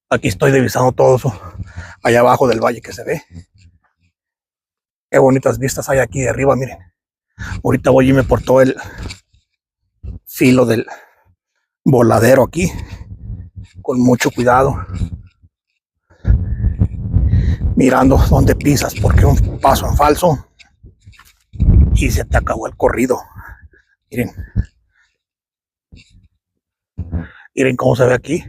Aquí estoy divisando todo eso, allá abajo del valle que se ve. Qué bonitas vistas hay aquí de arriba, miren. Ahorita voy a irme por todo el filo del voladero aquí, con mucho cuidado, mirando dónde pisas, porque un paso en falso y se te acabó el corrido. Miren, miren cómo se ve aquí.